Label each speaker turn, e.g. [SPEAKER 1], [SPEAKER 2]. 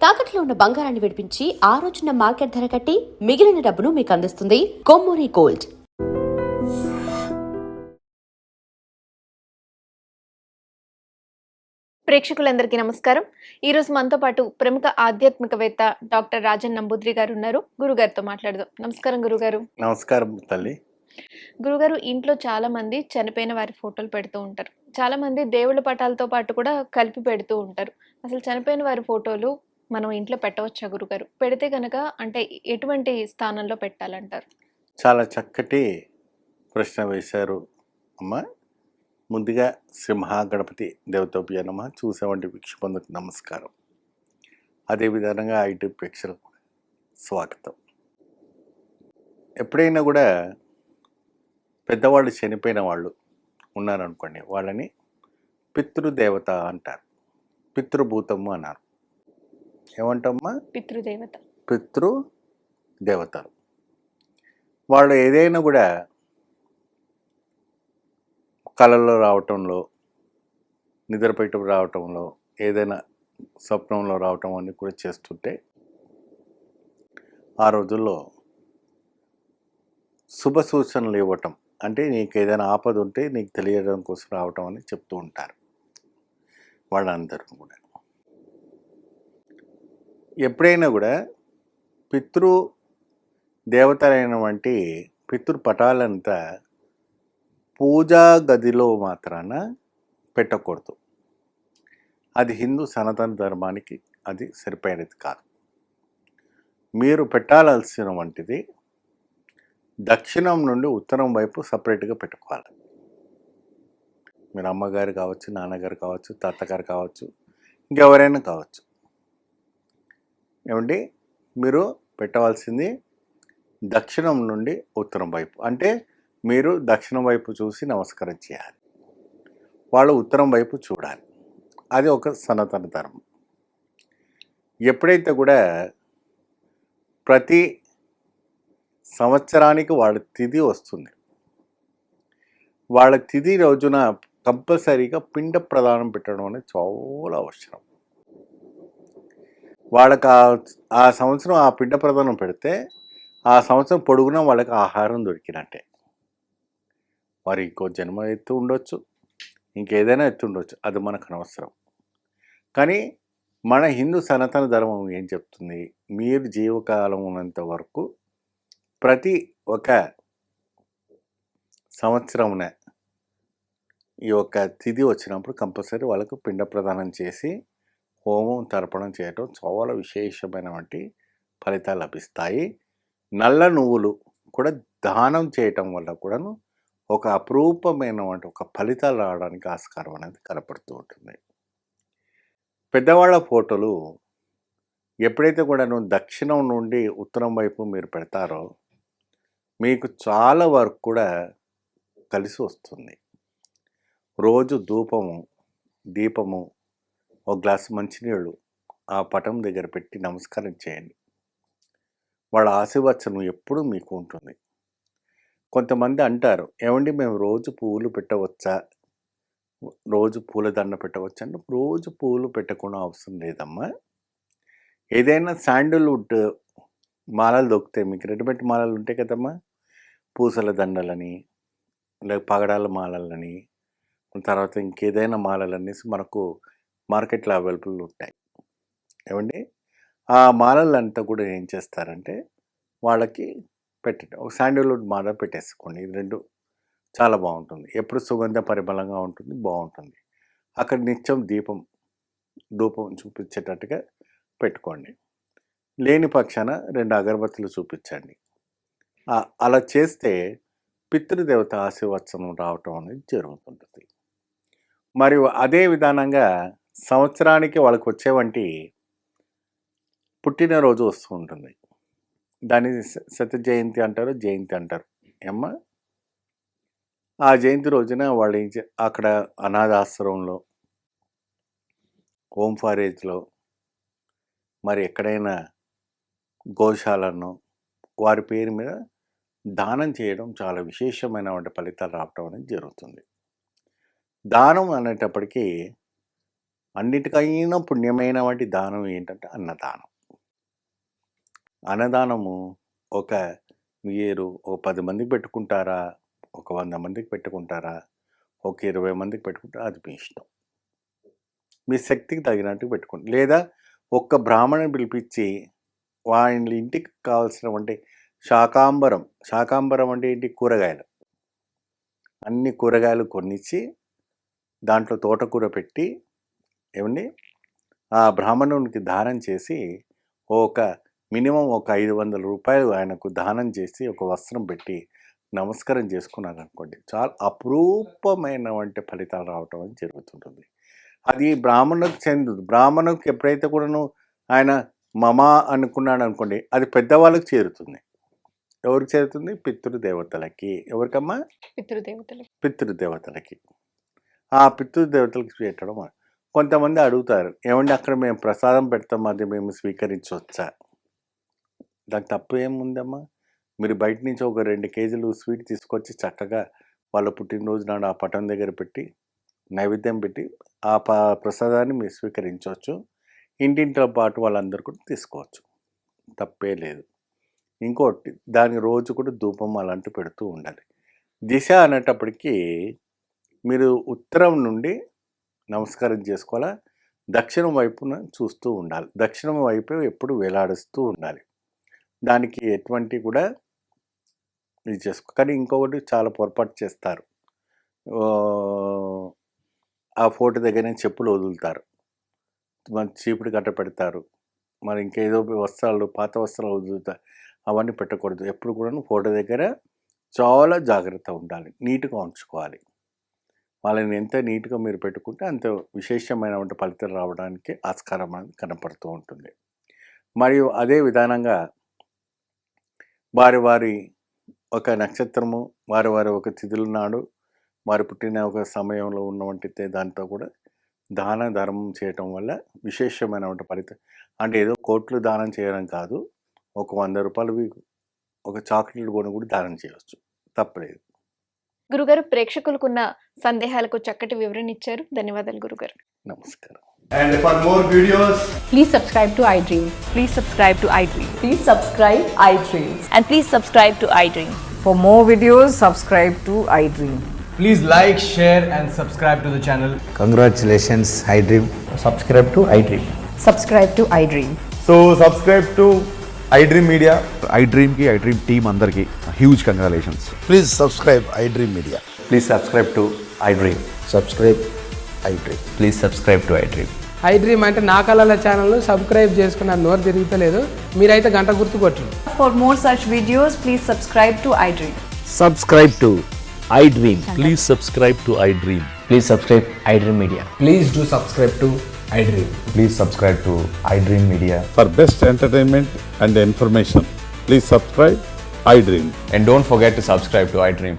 [SPEAKER 1] తాకట్లో ఉన్న బంగారాన్ని విడిపించి ఆ రోజున మార్కెట్ ధర కట్టి మిగిలిన డబ్బును మీకు అందిస్తుంది కొమ్మూరి గోల్డ్.
[SPEAKER 2] ప్రేక్షకులందరికీ నమస్కారం. ఈరోజు మనతో పాటు ప్రముఖ ఆధ్యాత్మికవేత్త డాక్టర్ రాజన్ నంబూద్రి గారు ఉన్నారు. గురుగారితో మాట్లాడదాం. నమస్కారం గురుగారు.
[SPEAKER 3] నమస్కారం తల్లి.
[SPEAKER 2] గురుగారు, ఇంట్లో చాలా మంది చనిపోయిన వారి ఫోటోలు పెడుతూ ఉంటారు. చాలా మంది దేవుళ్ళ పటాలతో పాటు కూడా కలిపి పెడుతూ ఉంటారు. అసలు చనిపోయిన వారి ఫోటోలు మనం ఇంట్లో పెట్టవచ్చా గురుగారు? పెడితే గనక అంటే ఎటువంటి స్థానంలో పెట్టాలంటారు?
[SPEAKER 3] చాలా చక్కటి ప్రశ్న వేశారు అమ్మ. ముందుగా శ్రీ మహాగణపతి దేవతోభ్య నమః. చూసేవంటి వీక్షకులకు నమస్కారం. అదేవిధంగా ఐటీ ప్రేక్షకులకు స్వాగతం. ఎప్పుడైనా కూడా పెద్దవాళ్ళు చనిపోయిన వాళ్ళు ఉన్నారనుకోండి, వాళ్ళని పితృదేవత అంటారు, పితృభూతము అన్నారు. ఏమంటామా?
[SPEAKER 2] పితృదేవత.
[SPEAKER 3] పితృదేవతలు. వాళ్ళు ఏదైనా కూడా కళల్లో రావటంలో, నిద్రపెట్టు రావటంలో, ఏదైనా స్వప్నంలో రావటం అన్నీ కూడా చేస్తుంటే ఆ రోజుల్లో శుభ సూచనలు ఇవ్వటం, అంటే నీకు ఏదైనా ఆపద ఉంటే నీకు తెలియడం కోసం రావటం అని చెప్తూ ఉంటారు వాళ్ళందరూ కూడా. ఎప్పుడైనా కూడా పితృ దేవతలైనటువంటి పితృపటాలంతా పూజా గదిలో మాత్రాన పెట్టకూడదు. అది హిందూ సనాతన ధర్మానికి అది సరిపోయేది కాదు. మీరు పెట్టాల్సిన వంటిది దక్షిణం నుండి ఉత్తరం వైపు సపరేట్గా పెట్టుకోవాలి. మీరు అమ్మగారు కావచ్చు, నాన్నగారు కావచ్చు, తాతగారు కావచ్చు, ఇంకెవరైనా కావచ్చు. ఏమండి, మీరు పెట్టవలసింది దక్షిణం నుండి ఉత్తరం వైపు. అంటే మీరు దక్షిణం వైపు చూసి నమస్కారం చేయాలి, వాళ్ళు ఉత్తరం వైపు చూడాలి. అది ఒక సనాతన ధర్మం. ఎప్పుడైతే కూడా ప్రతి సంవత్సరానికి వాళ్ళ తిథి వస్తుంది, వాళ్ళ తిథి రోజున కంపల్సరీగా పిండ ప్రదానం పెట్టడం అనేది చాలా అవసరం. వాళ్ళకి ఆ సంవత్సరం ఆ పిండ ప్రదానం పెడితే ఆ సంవత్సరం పొడుగునా వాళ్ళకి ఆహారం దొరికినట్టే. వారు ఇంకో జన్మ ఎత్తు ఉండొచ్చు, ఇంకేదైనా ఎత్తు ఉండొచ్చు, అది మనకు అనవసరం. కానీ మన హిందూ సనాతన ధర్మం ఏం చెప్తుంది? మీరు జీవకాలం ఉన్నంత వరకు ప్రతి ఒక సంవత్సరమున ఈ యొక్క తిథి వచ్చినప్పుడు కంపల్సరీ వాళ్ళకు పిండ ప్రదానం చేసి హోమం తర్పణం చేయటం చాలా విశేషమైనటువంటి ఫలితాలు లభిస్తాయి. నల్ల నువ్వులు కూడా దానం చేయటం వల్ల కూడాను ఒక అపురూపమైనటువంటి ఒక ఫలితాలు రావడానికి ఆస్కారం అనేది కనపడుతూ ఉంటుంది. పెద్దవాళ్ళ ఫోటోలు ఎప్పుడైతే కూడాను దక్షిణం నుండి ఉత్తరం వైపు మీరు పెడతారో మీకు చాలా వరకు కూడా కలిసి వస్తుంది. రోజు దీపము ఒక గ్లాసు మంచినీళ్ళు ఆ పటం దగ్గర పెట్టి నమస్కారం చేయండి. వాళ్ళ ఆశీర్వచనం ఎప్పుడూ మీకు ఉంటుంది. కొంతమంది అంటారు, ఏమండి మేము రోజు పువ్వులు పెట్టవచ్చా, రోజు పూలదండ పెట్టవచ్చా అంటే రోజు పువ్వులు పెట్టకుండా అవసరం లేదమ్మా. ఏదైనా శాండిల్వుడ్ మాలలు దొరుకుతాయి మీకు, రెడీమేడ్ మాలలు ఉంటాయి కదమ్మా, పూసల దండలని, లేక పగడాల మాలలని, తర్వాత ఇంకేదైనా మాలలనేసి మనకు మార్కెట్లో అవైలబుల్ ఉంటాయి. ఏమండి, ఆ మాలలంతా కూడా ఏం చేస్తారంటే వాళ్ళకి పెట్టండి. ఒక శాండిల్వుడ్ మాల పెట్టేసుకోండి. ఇది రెండు చాలా బాగుంటుంది. ఎప్పుడు సుగంధ పరిమళంగా ఉంటుంది, బాగుంటుంది. అక్కడ నిత్యం ధూపం చూపించేటట్టుగా పెట్టుకోండి. లేని పక్షాన 2 అగరబత్తులు చూపించండి. అలా చేస్తే పితృదేవత ఆశీర్వచనం రావటం అనేది జరుగుతుంటుంది. మరియు అదే విధానంగా సంవత్సరానికి వాళ్ళకు వచ్చేవంటి పుట్టినరోజు వస్తూ ఉంటుంది. దాన్ని శత జయంతి అంటారు, జయంతి అంటారు. ఏమ్మా, ఆ జయంతి రోజున వాళ్ళు అక్కడ అనాథాశ్రమంలో, హోమ్ ఫారేజ్లో, మరి ఎక్కడైనా గోశాలను వారి పేరు మీద దానం చేయడం చాలా విశేషమైనటువంటి ఫలితాలు రావటం అనేది జరుగుతుంది. దానం అనేటప్పటికీ అన్నిటికైనా పుణ్యమైన వంటి దానం ఏంటంటే అన్నదానం. అన్నదానము మీరు ఒక 10 మందికి పెట్టుకుంటారా, ఒక 100 మందికి పెట్టుకుంటారా, ఒక 20 మందికి పెట్టుకుంటారా, అది మీ ఇష్టం. మీ శక్తికి తగినట్టు పెట్టుకోండి. లేదా ఒక్క బ్రాహ్మణుని పిలిపించి వాళ్ళ ఇంటికి కావాల్సినటువంటి శాకాంబరం అంటే ఏంటి, కూరగాయలు, అన్ని కూరగాయలు కొనిచ్చి దాంట్లో తోటకూర పెట్టి ఏమండి ఆ బ్రాహ్మణునికి దానం చేసి మినిమం ఒక 500 రూపాయలు ఆయనకు దానం చేసి ఒక వస్త్రం పెట్టి నమస్కారం చేసుకున్నారనుకోండి, చాలా అపురూపమైనటువంటి ఫలితాలు రావటం అని జరుగుతుంటుంది. అది బ్రాహ్మణులకు చెందదు. బ్రాహ్మణునికి ఎప్పుడైతే కూడాను ఆయన మమ అనుకున్నాడు అనుకోండి, అది పెద్దవాళ్ళకి చేరుతుంది. ఎవరికి చేరుతుంది? పితృదేవతలకి. ఎవరికమ్మా? పితృదేవతలకి. ఆ పితృదేవతలకి పెట్టడం. కొంతమంది అడుగుతారు, ఏమండి అక్కడ మేము ప్రసాదం పెడతాం, అది మేము స్వీకరించవచ్చా? దానికి తప్పు ఏముందమ్మా? మీరు బయట నుంచి ఒక 2 కేజీలు స్వీట్ తీసుకొచ్చి చక్కగా వాళ్ళ పుట్టినరోజు నాడు ఆ పటం దగ్గర పెట్టి నైవేద్యం పెట్టి ఆ ప్రసాదాన్ని మీరు స్వీకరించవచ్చు. ఇంటింటితో పాటు వాళ్ళందరూ కూడా తీసుకోవచ్చు, తప్పే లేదు. ఇంకోటి, దాని రోజు కూడా ధూపం అలాంటివి పెడుతూ ఉండాలి. దిశ అనేటప్పటికీ మీరు ఉత్తరం నుండి నమస్కారం చేసుకోవాలా, దక్షిణం వైపున చూస్తూ ఉండాలి. దక్షిణం వైపు ఎప్పుడు వేలాడుస్తూ ఉండాలి. దానికి ఎటువంటి కూడా ఇది చేసుకో. కానీ ఇంకొకటి చాలా పొరపాటు చేస్తారు, ఆ ఫోటో దగ్గరనే చెప్పులు వదులుతారు, మన చీపుడు కట్ట పెడతారు, మరి ఇంకేదో వస్త్రాలు, పాత వస్త్రాలు వదులుతారు. అవన్నీ పెట్టకూడదు. ఎప్పుడు కూడా ఫోటో దగ్గర చాలా జాగ్రత్త ఉండాలి, నీట్గా ఉంచుకోవాలి. వాళ్ళని ఎంత నీట్గా మీరు పెట్టుకుంటే అంత విశేషమైనటువంటి ఫలితాలు రావడానికి ఆస్కారం అనేది కనపడుతూ ఉంటుంది. మరియు అదే విధానంగా వారి ఒక నక్షత్రము, వారి ఒక తిథుల నాడు, వారు పుట్టిన ఒక సమయంలో ఉన్నటువంటి దాంతో కూడా దాన ధర్మం చేయటం వల్ల విశేషమైనటువంటి ఫలితం. అంటే ఏదో కోట్లు దానం చేయడం కాదు, ఒక 100 రూపాయలు ఒక చాక్లెట్ కొని కూడా దానం చేయవచ్చు, తప్పలేదు.
[SPEAKER 2] గురుగారు, ప్రేక్షకులకున్న సందేహాలకు చక్కటి వివరణ ఇచ్చారు. ధన్యవాదాలు గురుగారు.
[SPEAKER 3] నమస్కారం.
[SPEAKER 4] And for more videos,
[SPEAKER 5] Please subscribe to iDream.
[SPEAKER 6] Please subscribe to iDream.
[SPEAKER 5] Please subscribe iDream.
[SPEAKER 6] And please subscribe to iDream.
[SPEAKER 5] For more videos, subscribe to iDream.
[SPEAKER 4] please like, share and subscribe to the channel.
[SPEAKER 7] Congratulations, iDream.
[SPEAKER 8] Subscribe to iDream.
[SPEAKER 5] Subscribe to iDream.
[SPEAKER 4] So subscribe to iDream Media.
[SPEAKER 9] iDream ki iDream team andarki huge congratulations.
[SPEAKER 7] Please subscribe iDream Media.
[SPEAKER 8] Please subscribe to iDream.
[SPEAKER 7] Subscribe iDream.
[SPEAKER 8] Please subscribe to iDream.
[SPEAKER 10] iDream అంటే నా కళల ఛానల్ను subscribe చేసుకున్న నోరు తిరుగుతలేదు, మీరైతే గంట గుర్తు కొట్టండి.
[SPEAKER 5] For more such videos, please subscribe to iDream.
[SPEAKER 8] Subscribe to iDream.
[SPEAKER 11] Please subscribe to iDream.
[SPEAKER 8] Please subscribe iDream Media.
[SPEAKER 4] Please do subscribe to iDream.
[SPEAKER 8] Please subscribe to iDream Media.
[SPEAKER 9] For best entertainment and information, please subscribe iDream.
[SPEAKER 8] And don't forget to subscribe to iDream.